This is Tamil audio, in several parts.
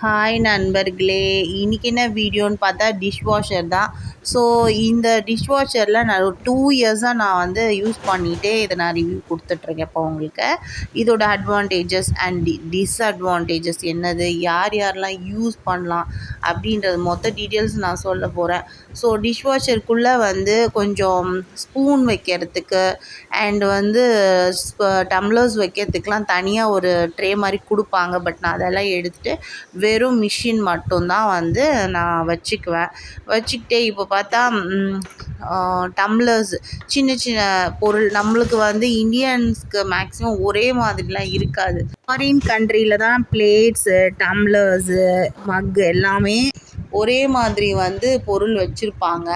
ஹாய் நண்பர்களே! இன்னைக்கு என்ன வீடியோன்னு பார்த்தா டிஷ்வாஷர் தான். ஸோ இந்த டிஷ்வாஷரில் நான் ஒரு 2 இயர்ஸாக நான் வந்து யூஸ் பண்ணிகிட்டே இதை நான் ரிவ்யூ கொடுத்துட்ருக்கேன் இப்போ உங்களுக்கு. இதோட அட்வான்டேஜஸ் அண்ட் டிஸ்அட்வான்டேஜஸ் என்னது, யார் யாரெல்லாம் யூஸ் பண்ணலாம் அப்படின்றது மொத்த டீட்டெயில்ஸ் நான் சொல்ல போகிறேன். ஸோ டிஷ்வாஷருக்குள்ளே வந்து கொஞ்சம் ஸ்பூன் வைக்கிறதுக்கு அண்ட் வந்து டம்ளர்ஸ் வைக்கிறதுக்கெலாம் தனியாக ஒரு ட்ரே மாதிரி கொடுப்பாங்க. பட் நான் அதெல்லாம் எடுத்துகிட்டு வெறும் மிஷின் மட்டும்தான் வந்து நான் வச்சுக்கிட்டே இப்போ பார்த்தா டம்ளர்ஸ் சின்ன சின்ன பொருள் நம்மளுக்கு வந்து இந்தியன்ஸ்க்கு மேக்ஸிமம் ஒரே மாதிரிலாம் இருக்காது. ஃபாரின் கண்ட்ரியில் தான் பிளேட்ஸு, டம்ளர்ஸு, மக்கு எல்லாமே ஒரே மாதிரி வந்து பொருள் வச்சுருப்பாங்க.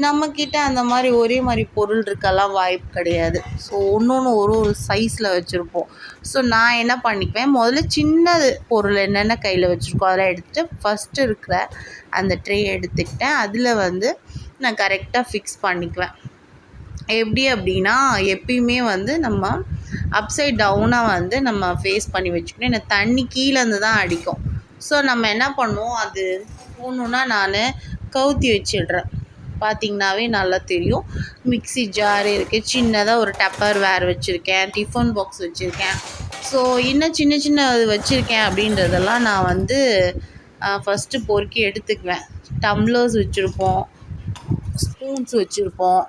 நம்மக்கிட்ட அந்த மாதிரி ஒரே மாதிரி பொருள் இருக்கலாம் வாய்ப்பு கிடையாது. ஸோ ஒன்று ஒரு சைஸில் வச்சுருப்போம். ஸோ நான் என்ன பண்ணிக்குவேன், முதல்ல சின்னது பொருள் என்னென்ன கையில் வச்சுருக்கோம் அதெல்லாம் எடுத்துகிட்டு ஃபஸ்ட்டு இருக்கிற அந்த ட்ரே எடுத்துக்கிட்டேன். அதில் வந்து நான் கரெக்டாக ஃபிக்ஸ் பண்ணிக்குவேன். எப்படி அப்படின்னா, எப்பயுமே வந்து நம்ம அப்சைட் டவுனாக வந்து நம்ம ஃபேஸ் பண்ணி வச்சுக்கணும். ஏன்னா தண்ணி கீழேருந்து தான் அடிக்கும். ஸோ நம்ம என்ன பண்ணுவோம், அது ஒன்றுன்னா நான் கவுத்தி வச்சிடுறேன். பார்த்திங்கனாவே நல்லா தெரியும். மிக்ஸி ஜார் இருக்குது, சின்னதாக ஒரு டப்பர் வேர் வச்சுருக்கேன், டிஃபன் பாக்ஸ் வச்சுருக்கேன். ஸோ இன்னும் சின்ன சின்ன இது வச்சுருக்கேன் அப்படின்றதெல்லாம் நான் வந்து ஃபஸ்ட்டு பொறுக்கி எடுத்துக்குவேன். டம்ளர்ஸ் வச்சுருப்போம், ஸ்பூன்ஸ் வச்சுருப்போம்.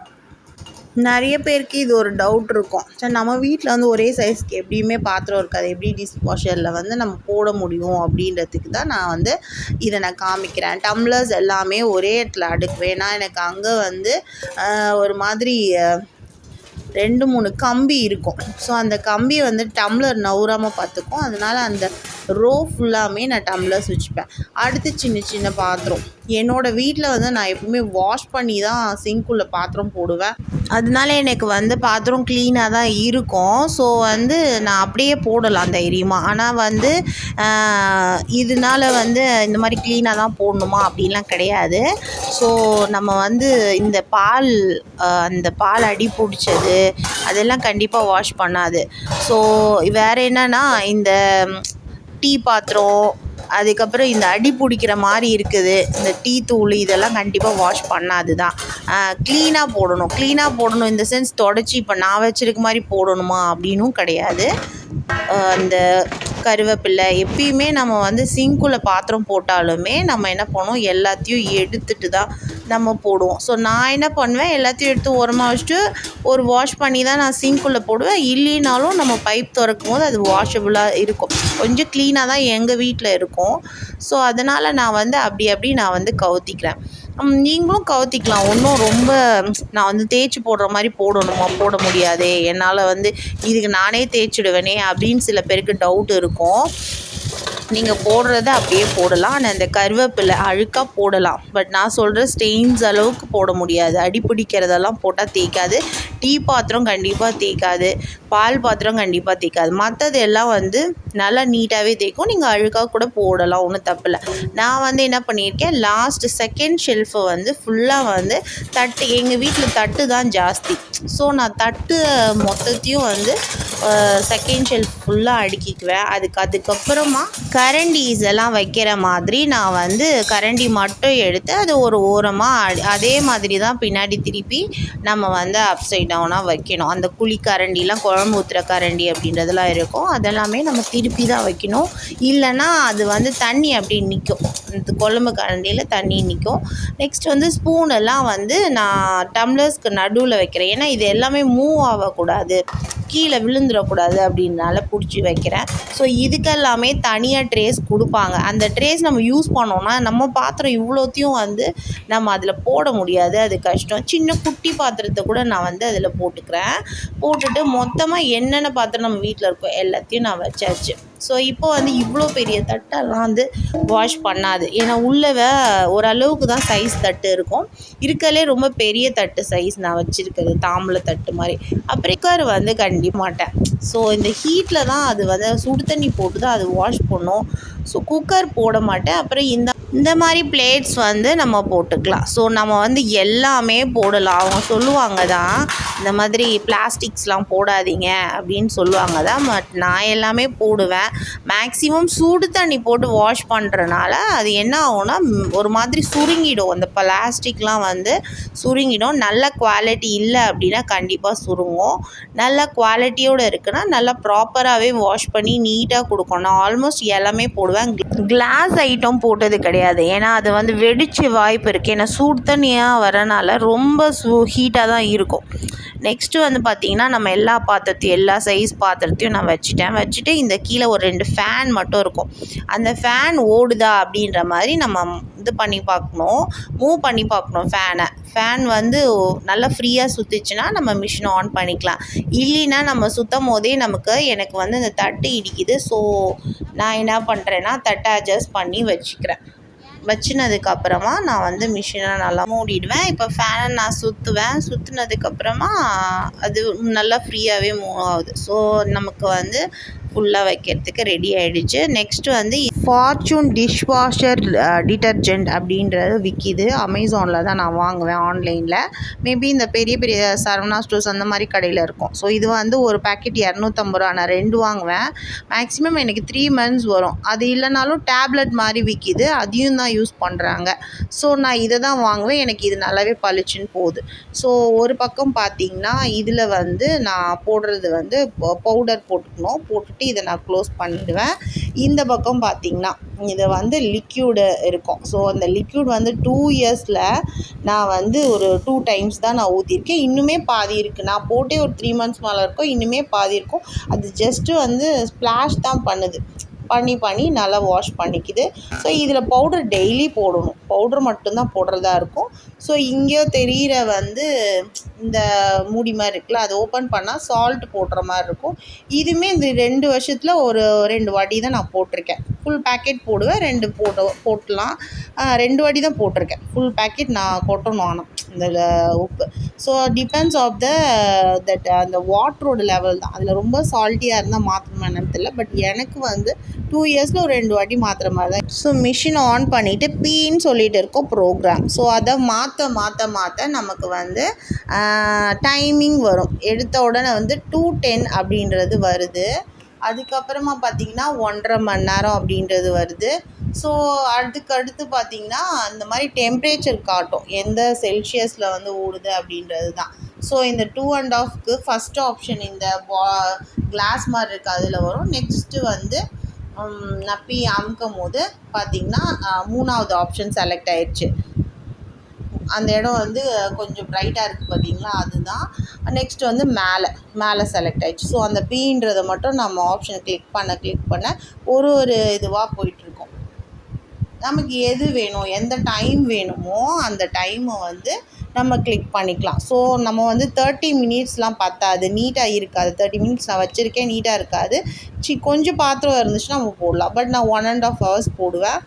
நிறைய பேருக்கு இது ஒரு டவுட் இருக்கும், சரி நம்ம வீட்டில் வந்து ஒரே சைஸ்க்கு எப்படியுமே பாத்திரம் இருக்காது, எப்படி டிஷ்வாஷரில் வந்து நம்ம போட முடியும் அப்படின்றதுக்கு தான் நான் வந்து இதை நான் காமிக்கிறேன். டம்ளர்ஸ் எல்லாமே ஒரே இடத்துல அடுக்குவேன். ஏன்னா எனக்கு அங்கே வந்து ஒரு மாதிரி 2-3 கம்பி இருக்கும். ஸோ அந்த கம்பி வந்து டம்ளர் நவுறாமல் பார்த்துக்கும். அதனால் அந்த ரோ ஃபுல்லாமே நான் டம்ளர்ஸ் வச்சுப்பேன். அடுத்து சின்ன சின்ன பாத்திரம், என்னோடய வீட்டில் வந்து நான் எப்பவுமே வாஷ் பண்ணி தான் சிங்க்குள்ளே பாத்திரம் போடுவேன். அதனால எனக்கு வந்து பாத்திரம் க்ளீனாக தான் இருக்கும். ஸோ வந்து நான் அப்படியே போடலாம் தைரியமாக. ஆனால் வந்து இதனால வந்து இந்த மாதிரி க்ளீனாக தான் போடணுமா அப்படின்லாம் கிடையாது. ஸோ நம்ம வந்து இந்த அந்த பால் அடி பிடிச்சது அதெல்லாம் கண்டிப்பாக வாஷ் பண்ணாது. ஸோ வேறு என்னென்னா, இந்த டீ பாத்திரம், அதுக்கப்புறம் இந்த அடி பிடிக்கிற மாதிரி இருக்குது இந்த டீ தூள், இதெல்லாம் கண்டிப்பாக வாஷ் பண்ணாது தான். க்ளீனாக போடணும் இந்த சென்ஸ் தொடச்சி இப்போ நான் வச்சுருக்க மாதிரி போடணுமா அப்படின்னும் கிடையாது. அந்த கருவேப்பிலை எப்பயுமே நம்ம வந்து சிங்க்குள்ளே பாத்திரம் போட்டாலுமே நம்ம என்ன பண்ணுவோம், எல்லாத்தையும் எடுத்துகிட்டு தான் நம்ம போடுவோம். ஸோ நான் என்ன பண்ணுவேன், எல்லாத்தையும் எடுத்து ஓரமாக வச்சுட்டு ஒரு வாஷ் பண்ணி தான் நான் சிங்க்குள்ளே போடுவேன். இல்லைனாலும் நம்ம பைப் திறக்கும் போது அது வாஷபுளாக இருக்கும். கொஞ்சம் க்ளீனாக தான் எங்கள் வீட்டில் இருக்கும். ஸோ அதனால் நான் வந்து அப்படி நான் வந்து கவுத்திக்கிறேன். நீங்களும் கவுத்திக்கலாம். ஒன்றும் ரொம்ப நான் வந்து தேய்ச்சி போடுற மாதிரி போட முடியாதே, என்னால் வந்து இதுக்கு நானே தேய்ச்சிடுவேனே அப்படின்னு சில பேருக்கு டவுட் இருக்கும். நீங்கள் போடுறத அப்படியே போடலாம். ஆனால் இந்த கருவேப்பிலை அழுக்காக போடலாம். பட் நான் சொல்கிற ஸ்டெயின்ஸ் அளவுக்கு போட முடியாது. அடி பிடிக்கிறதெல்லாம் போட்டால் தேய்க்காது. டீ பாத்திரம் கண்டிப்பாக தேய்க்காது. பால் பாத்திரம் கண்டிப்பாக தேய்க்காது. மற்றது எல்லாம் வந்து நல்லா நீட்டாகவே தேய்க்கும். நீங்கள் அழுக்காக கூட போடலாம், ஒன்றும் தப்பில்லை. நான் வந்து என்ன பண்ணியிருக்கேன், லாஸ்ட்டு செகண்ட் ஷெல்ஃபை வந்து ஃபுல்லாக வந்து தட்டு, எங்கள் வீட்டில் தட்டு தான் ஜாஸ்தி. ஸோ நான் தட்டு மொத்தத்தையும் வந்து செகண்ட் ஷெல்ஃப் ஃபுல்லாக அடுக்கிக்குவேன். அதுக்கப்புறமா கரண்டிஸ் எல்லாம் வைக்கிற மாதிரி நான் வந்து கரண்டி மட்டும் எடுத்து அது ஒரு ஓரமாக அதே மாதிரி தான் பின்னாடி திருப்பி நம்ம வந்து அப்சைட் டவுனாக வைக்கணும். அந்த குழி கரண்டிலாம், குழம்பு ஊற்றுற கரண்டி அப்படின்றதெல்லாம் இருக்கும், அதெல்லாமே நம்ம திருப்பி தான் வைக்கணும். இல்லைன்னா அது வந்து தண்ணி அப்படி நிற்கும், இந்த குழம்பு கரண்டியில் தண்ணி நிற்கும். நெக்ஸ்ட் வந்து ஸ்பூன் எல்லாம் வந்து நான் டம்ளர்ஸ்க்கு நடுவில் வைக்கிறேன். ஏன்னா இது எல்லாமே மூவ் ஆகக்கூடாது, கீழே விழுந்துடக்கூடாது அப்படின்னால பிடிச்சி வைக்கிறேன். ஸோ இதுக்கெல்லாமே தனியாக ட்ரேஸ் கொடுப்பாங்க. அந்த ட்ரேஸ் நம்ம யூஸ் பண்ணோன்னா நம்ம பாத்திரம் இவ்வளோத்தையும் வந்து நம்ம அதில் போட முடியாது, அது கஷ்டம். சின்ன குட்டி பாத்திரத்தை கூட நான் வந்து அதில் போட்டுட்டு மொத்தமாக என்னென்ன பாத்திரம் நம்ம வீட்டில் இருக்கோ எல்லாத்தையும் நான் வச்சாச்சு. ஸோ இப்போ வந்து இவ்வளோ பெரிய தட்டெல்லாம் வந்து வாஷ் பண்ணாது. ஏன்னா உள்ளவே ஓரளவுக்கு தான் சைஸ் தட்டு இருக்கும். இருக்கலே ரொம்ப பெரிய தட்டு சைஸ் நான் வச்சுருக்கிறது, தாம்பூல தட்டு மாதிரி. அப்புறம் குக்கர் வந்து கண்டிப்பாக மாட்டேன். ஸோ இந்த ஹீட்டில் தான் அது வந்து சுடு தண்ணி போட்டு தான் அது வாஷ் பண்ணும். ஸோ குக்கர் போட மாட்டேன். அப்புறம் இந்த இந்த மாதிரி பிளேட்ஸ் வந்து நம்ம போட்டுக்கலாம். ஸோ நம்ம வந்து எல்லாமே போடலாம். அவங்க சொல்லுவாங்க தான் இந்த மாதிரி பிளாஸ்டிக்ஸ்லாம் போடாதீங்க அப்படின்னு சொல்லுவாங்க தான். பட் நான் எல்லாமே போடுவேன். மேக்ஸிமம் சூடு தண்ணி போட்டு வாஷ் பண்ணுறனால அது என்ன ஆகும்னா ஒரு மாதிரி சுருங்கிடும். அந்த பிளாஸ்டிக்லாம் வந்து சுருங்கிடும். நல்ல குவாலிட்டி இல்லை அப்படின்னா கண்டிப்பாக சுருங்கும். நல்ல குவாலிட்டியோடு இருக்குன்னா நல்லா ப்ராப்பராகவே வாஷ் பண்ணி நீட்டாக கொடுக்கும். நான் ஆல்மோஸ்ட் எல்லாமே போடுவேன். கிளாஸ் ஐட்டம் போட்டது கிடையாது. ஏன்னா அது வந்து வெடிச்சு வாய்ப்பு இருக்குது. ஏன்னா சூடு தண்ணியாக வரனால ரொம்ப ஹீட்டாக தான் இருக்கும். நெக்ஸ்ட்டு வந்து பார்த்திங்கன்னா நம்ம எல்லா பாத்திரத்தையும் எல்லா சைஸ் பாத்திரத்தையும் நான் வச்சுட்டு இந்த கீழே ஒரு 2 ஃபேன் மட்டும் இருக்கும். அந்த ஃபேன் ஓடுதா அப்படின்ற மாதிரி நம்ம இது பண்ணி பார்க்கணும், மூவ் பண்ணி பார்க்கணும் ஃபேன் வந்து நல்லா ஃப்ரீயாக சுற்றிச்சுன்னா நம்ம மிஷினை ஆன் பண்ணிக்கலாம். இல்லைன்னா நம்ம சுற்றும் போதே எனக்கு வந்து இந்த தட்டு இடிக்குது. ஸோ நான் என்ன பண்ணுறேன்னா தட்டை அட்ஜஸ்ட் பண்ணி வச்சுனதுக்கப்புறமா நான் வந்து மிஷினை நல்லா மூடிடுவேன். இப்போ ஃபேனை நான் சுற்றுனதுக்கப்புறமா அது நல்லா ஃப்ரீயாகவே மூவ் ஆகுது. ஸோ நமக்கு வந்து ஃபுல்லாக வைக்கிறதுக்கு ரெடி ஆகிடுச்சு. நெக்ஸ்ட்டு வந்து ஃபார்ச்சூன் டிஷ்வாஷர் டிட்டர்ஜென்ட் அப்படின்றது விற்கிது. அமேசானில் தான் நான் வாங்குவேன் ஆன்லைனில். மேபி இந்த பெரிய பெரிய சரவணா ஸ்டோர்ஸ் அந்த மாதிரி கடையில் இருக்கும். ஸோ இது வந்து ஒரு பேக்கெட் 250 ரூபா. நான் 2 வாங்குவேன். மேக்ஸிமம் எனக்கு 3 months வரும். அது இல்லைனாலும் டேப்லெட் மாதிரி விற்கிது, அதையும் தான் யூஸ் பண்ணுறாங்க. ஸோ நான் இதை தான் வாங்குவேன். எனக்கு இது நல்லாவே பளிச்சுன்னு போகுது. ஸோ ஒரு பக்கம் பார்த்திங்கன்னா இதில் வந்து நான் போடுறது வந்து பவுடர் போட்டுட்டு இதை நான் க்ளோஸ் பண்ணிவிடுவேன். இந்த பக்கம் பார்த்திங்கன்னா இதை வந்து லிக்யூடு இருக்கும். ஸோ அந்த லிக்யூட் வந்து 2 yearsல நான் வந்து ஒரு 2 times தான் நான் ஊற்றிருக்கேன். இன்னுமே பாதி இருக்குது. நான் போட்டே ஒரு 3 months மேலே இருக்கும். இன்னுமே பாதி இருக்கும். அது ஜஸ்ட்டு வந்து ஸ்ப்ளாஷ் தான் பண்ணி நல்லா வாஷ் பண்ணிக்குது. ஸோ இதில் பவுடர் டெய்லி போடணும். பவுடர் மட்டும்தான் போடுறதா இருக்கும். ஸோ இங்கேயோ தெரிகிற வந்து இந்த மூடி மாதிரி இருக்குல்ல, அது ஓப்பன் பண்ணால் சால்ட் போடுற மாதிரி இருக்கும். இதுவுமே இந்த 2 வருஷத்தில் ஒரு 2 வாட்டி தான் நான் போட்டிருக்கேன். ஃபுல் பேக்கெட் போடுவேன். 2 போட்டலாம். 2 வாட்டி தான் போட்டிருக்கேன். ஃபுல் பேக்கெட் நான் கொட்டணும் ஆனால் இந்த உப்பு. ஸோ டிபெண்ட்ஸ் ஆஃப் அந்த வாட்டரோட லெவல் தான். அதில் ரொம்ப சால்ட்டியாக இருந்தால் மாற்றணுமா என்னன்னு தெரியல. பட் எனக்கு வந்து 2 yearsல ஒரு 2 வாட்டி மாற்றுற மாதிரி தான். ஸோ மிஷின் ஆன் பண்ணிவிட்டு பீன்னு சொல்லிட்டு இருக்கோம் ப்ரோக்ராம். ஸோ அதை மாற்ற நமக்கு வந்து டைமிங் வரும். எடுத்த உடனே வந்து 2:10 அப்படின்றது வருது. அதுக்கப்புறமா பார்த்திங்கன்னா 1.5 மணி நேரம் அப்படின்றது வருது. ஸோ அடுத்து பார்த்திங்கன்னா இந்த மாதிரி டெம்பரேச்சர் காட்டும், எந்த செல்சியஸில் வந்து ஓடுது அப்படின்றது தான். ஸோ இந்த 2.5க்கு ஃபஸ்ட் ஆப்ஷன் இந்த கிளாஸ் மாதிரி இருக்குது அதில் வரும். நெக்ஸ்ட்டு வந்து நப்பி அமுக்கும் போது பார்த்திங்கன்னா 3வது ஆப்ஷன் செலக்ட் ஆயிடுச்சு. அந்த இடம் வந்து கொஞ்சம் ப்ரைட்டாக இருக்குது பார்த்திங்களா, அதுதான். நெக்ஸ்ட் வந்து மேலே செலக்ட் ஆயிடுச்சு. ஸோ அந்த பீன்றதை மட்டும் நம்ம ஆப்ஷனை கிளிக் பண்ண ஒரு இதுவாக போயிட்டுருக்கோம். நமக்கு எது வேணும், எந்த டைம் வேணுமோ அந்த டைமை வந்து நம்ம கிளிக் பண்ணிக்கலாம். ஸோ நம்ம வந்து 30 minutesலாம் பத்தாது, நீட்டாக இருக்காது. 30 minutes நான் வச்சுருக்கேன், நீட்டாக இருக்காது. கொஞ்சம் பாத்திரம் இருந்துச்சுன்னா நம்ம போடலாம். பட் நான் 1.5 hours போடுவேன்.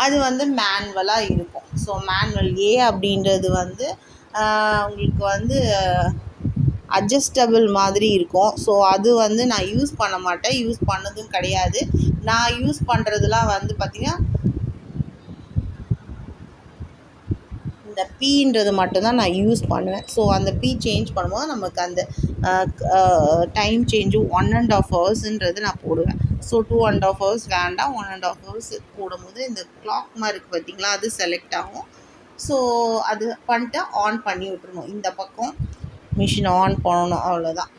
அது வந்து மேனுவலாக இருக்கும். ஸோ மேனுவல் ஏ அப்படின்றது வந்து உங்களுக்கு வந்து அட்ஜஸ்டபிள் மாதிரி இருக்கும். ஸோ அது வந்து நான் யூஸ் பண்ண மாட்டேன், யூஸ் பண்ணதும் கிடையாது. நான் யூஸ் பண்ணுறதுலாம் வந்து பார்த்திங்கன்னா இந்த பீன்றது மட்டும்தான் நான் யூஸ் பண்ணுவேன். ஸோ அந்த பீ சேஞ்ச் பண்ணும்போது நமக்கு அந்த டைம் சேஞ்சும் 1.5 ஹவர்ஸுன்றது நான் போடுவேன். ஸோ 2.5 hours வேண்டாம், 1.5 hours போடும்போது இந்த கிளாக் மாதிரி இருக்குது பார்த்திங்களா, அது செலக்ட் ஆகும். ஸோ அது பண்ணிட்டு ஆன் பண்ணி விட்டுருணும். இந்த பக்கம் மிஷின் ஆன் பண்ணணும், அவ்வளோதான்.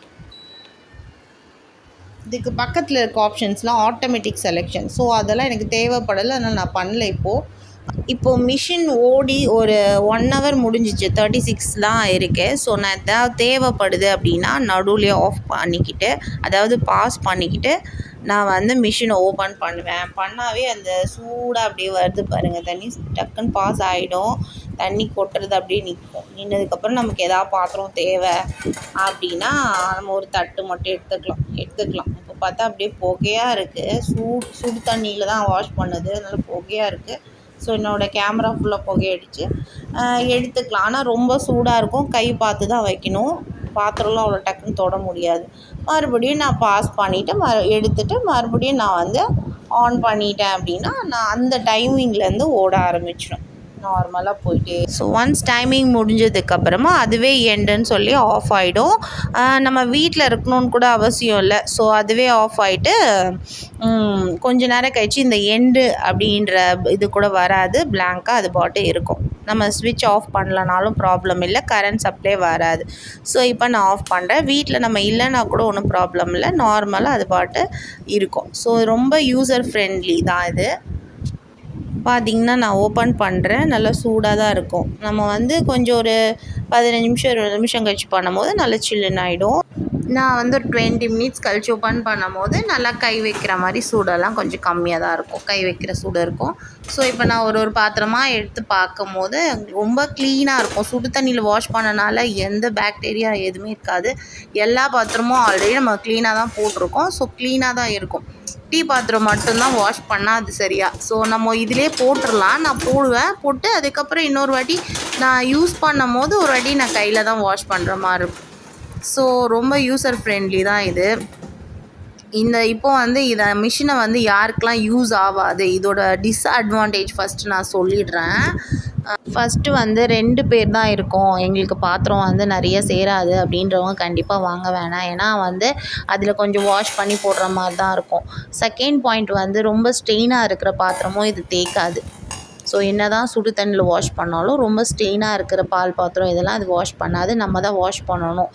இதுக்கு பக்கத்தில் இருக்க ஆப்ஷன்ஸ்லாம் ஆட்டோமேட்டிக் செலெக்ஷன். ஸோ அதெல்லாம் எனக்கு தேவைப்படலை, அதனால் நான் பண்ணல. இப்போது மிஷின் ஓடி ஒரு 1 hour முடிஞ்சிச்சு, 36 தான் இருக்குது. ஸோ நான் எதாவது தேவைப்படுது அப்படின்னா நடுவுலேயே ஆஃப் பண்ணிக்கிட்டு, அதாவது பாஸ் பண்ணிக்கிட்டு நான் வந்து மிஷினை ஓப்பன் பண்ணாவே அந்த சூடாக அப்படியே வருது பாருங்கள் தண்ணி, டக்குன்னு பாஸ் ஆகிடும். தண்ணி கொட்டுறது அப்படியே நின்னதுக்கப்புறம் நமக்கு எதாவது பாத்திரம் தேவை அப்படின்னா நம்ம ஒரு தட்டு மட்டும் எடுத்துக்கலாம். இப்போ பார்த்தா அப்படியே புகையாக இருக்குது. சுடு தண்ணியில் தான் வாஷ் பண்ணுது, அதனால் புகையாக இருக்குது. ஸோ என்னோடய கேமரா ஃபுல்லாக புகையடிச்சு எடுத்துக்கலாம். ஆனால் ரொம்ப சூடாக இருக்கும், கை பார்த்து தான் வைக்கணும். பாத்திரம்லாம் அவ்வளோ டக்குன்னு தொட முடியாது. மறுபடியும் நான் பாஸ் பண்ணிவிட்டு எடுத்துகிட்டு மறுபடியும் நான் வந்து ஆன் பண்ணிட்டேன் அப்படின்னா நான் அந்த டைமிங்லேருந்து ஓட ஆரம்பிச்சிடும் நார்மலாக போயிட்டே. ஸோ ஒன்ஸ் டைமிங் முடிஞ்சதுக்கப்புறமா அதுவே எண்டுன்னு சொல்லி ஆஃப் ஆகிடும். நம்ம வீட்டில் இருக்கணும்னு கூட அவசியம் இல்லை. ஸோ அதுவே ஆஃப் ஆகிட்டு கொஞ்ச நேரம் கழிச்சு இந்த எண்டு அப்படின்ற இது கூட வராது, பிளாங்காக அது பாட்டு இருக்கும். நம்ம ஸ்விட்ச் ஆஃப் பண்ணலனாலும் ப்ராப்ளம் இல்லை, கரண்ட் சப்ளை வராது. ஸோ இப்போ நான் ஆஃப் பண்ணுறேன். வீட்டில் நம்ம இல்லைன்னா கூட ஒன்றும் ப்ராப்ளம் இல்லை, நார்மலாக அது பாட்டு இருக்கும். ஸோ ரொம்ப யூசர் ஃப்ரெண்ட்லி தான் இது. பார்த்திங்கன்னா நான் ஓப்பன் பண்ணுறேன், நல்லா சூடாக தான் இருக்கும். நம்ம வந்து கொஞ்சம் ஒரு 15 நிமிஷம் 20 நிமிஷம் கழிச்சு பண்ணும்போது நல்லா சில்லுன்னு ஆகிடும். நான் வந்து ஒரு 20 மினிட்ஸ் கழிச்சு ஓப்பன் பண்ணும்போது நல்லா கை வைக்கிற மாதிரி சூடெல்லாம் கொஞ்சம் கம்மியாக தான் இருக்கும், கை வைக்கிற சூடு இருக்கும். ஸோ இப்போ நான் ஒரு பாத்திரமாக எடுத்து பார்க்கும்போது ரொம்ப க்ளீனாக இருக்கும். சுடு தண்ணியில் வாஷ் பண்ணனால எந்த பாக்டீரியா எதுவுமே இருக்காது. எல்லா பாத்திரமும் ஆல்ரெடி நம்ம க்ளீனாக தான் போட்டிருக்கோம். ஸோ க்ளீனாக தான் இருக்கும். டீ பாத்திரம் மட்டும்தான் வாஷ் பண்ணால் அது சரியா. ஸோ நம்ம இதிலே போட்டுடலாம். நான் போட்டு அதுக்கப்புறம் இன்னொரு வாட்டி நான் யூஸ் பண்ணும் போது ஒரு வாட்டி நான் கையில் தான் வாஷ் பண்ணுற மாதிரி இருக்கும். ஸோ ரொம்ப யூசர் ஃப்ரெண்ட்லி தான் இது. இப்போ வந்து இதை மிஷினை வந்து யாருக்கெல்லாம் யூஸ் ஆகாது, இதோட டிஸ்அட்வான்டேஜ் ஃபஸ்ட்டு நான் சொல்லிடுறேன். ஃபஸ்ட்டு வந்து 2 பேர் தான் இருக்கோம், எங்களுக்கு பாத்திரம் வந்து நிறைய சேராது அப்படின்றவங்க கண்டிப்பாக வாங்க வேணாம். ஏன்னா வந்து அதில் கொஞ்சம் வாஷ் பண்ணி போடுற மாதிரி தான் இருக்கும். செகண்ட் பாயிண்ட் வந்து ரொம்ப ஸ்டெயினாக இருக்கிற பாத்திரமும் இது தேய்க்காது. ஸோ என்ன தான் சுடு தண்ணியில் வாஷ் பண்ணாலும் ரொம்ப ஸ்டெயினாக இருக்கிற பால் பாத்திரம் இதெல்லாம் அது வாஷ் பண்ணாது, நம்ம தான் வாஷ் பண்ணணும்.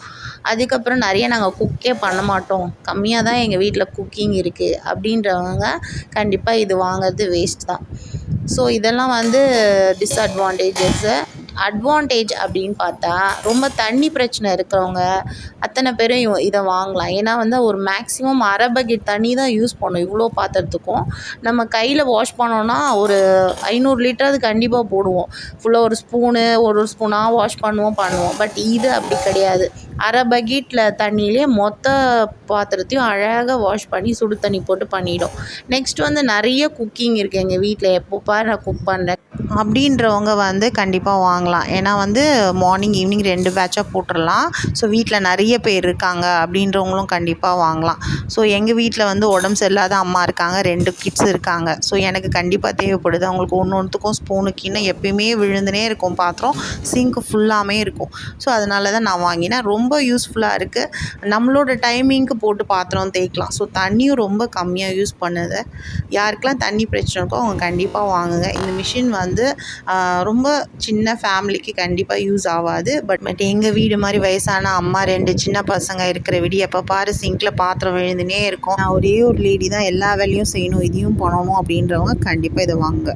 அதுக்கப்புறம் நிறைய நாங்கள் குக்கே பண்ண மாட்டோம், கம்மியாக தான் எங்கள் வீட்டில் குக்கிங் இருக்குது அப்படின்றவங்க கண்டிப்பாக இது வாங்குறது வேஸ்ட் தான். ஸோ இதெல்லாம் வந்து டிஸ்அட்வான்டேஜஸ்ஸு. அட்வான்டேஜ் அப்படின்னு பார்த்தா ரொம்ப தண்ணி பிரச்சனை இருக்கிறவங்க அத்தனை பேரும் இதை வாங்கலாம். ஏன்னா வந்து ஒரு மேக்ஸிமம் அரை பக்கெட் தண்ணி தான் யூஸ் பண்ணோம் இவ்வளோ பாத்திரத்துக்கும். நம்ம கையில் வாஷ் பண்ணோன்னா ஒரு 500 லிட்டர் அது கண்டிப்பாக போடுவோம். ஃபுல்லாக ஒரு ஸ்பூனாக வாஷ் பண்ணுவோம். பட் இது அப்படி கிடையாது. அரை பக்கெட்டில் தண்ணியிலே மொத்த பாத்திரத்தையும் அழகாக வாஷ் பண்ணி சுடு தண்ணி போட்டு பண்ணிடும். நெக்ஸ்ட் வந்து நிறைய குக்கிங் இருக்குது எங்கள் வீட்டில், எப்போ பாரு நான் குக் பண்ணுறேன் அப்படின்றவங்க வந்து கண்டிப்பாக வாங்கலாம். ஏன்னா வந்து மார்னிங் ஈவினிங் 2 பேட்சாக போட்டுடலாம். ஸோ வீட்டில் நிறைய பேர் இருக்காங்க அப்படின்றவங்களும் கண்டிப்பாக வாங்கலாம். ஸோ எங்கள் வீட்டில் வந்து உடம்பு சரியில்லாத அம்மா இருக்காங்க, 2 கிட்ஸ் இருக்காங்க. ஸோ எனக்கு கண்டிப்பாக தேவைப்படுது. அவங்களுக்கு ஒன்றுத்துக்கும் ஸ்பூனு கிண்ணம் எப்பயுமே விழுந்துனே இருக்கும், பாத்திரம் சிங்க்கு ஃபுல்லாமே இருக்கும். ஸோ அதனால தான் நான் வாங்கினேன். ரொம்ப யூஸ்ஃபுல்லாக இருக்குது. நம்மளோட டைமிங்க்கு போட்டு பாத்திரம் தேய்க்கலாம். ஸோ தண்ணியும் ரொம்ப கம்மியாக யூஸ் பண்ணுது. யாருக்கெல்லாம் தண்ணி பிரச்சனை இருக்கோ அவங்க கண்டிப்பாக வாங்குங்க. இந்த மிஷின் வந்து ரொம்ப சின்ன ஃபேமிலிக்கு கண்டிப்பாக யூஸ் ஆகாது. பட் எங்கள் வீடு மாதிரி வயசான அம்மா 2 சின்ன பசங்க இருக்கிற வீடு, எப்போ பாரு சிங்கில் பாத்திரம் விழுந்துனே இருக்கும், நான் ஒரே ஒரு லேடி தான் எல்லா வேலையும் செய்யணும், இதையும் பண்ணணும் அப்படின்றவங்க கண்டிப்பாக இதை வாங்குங்க.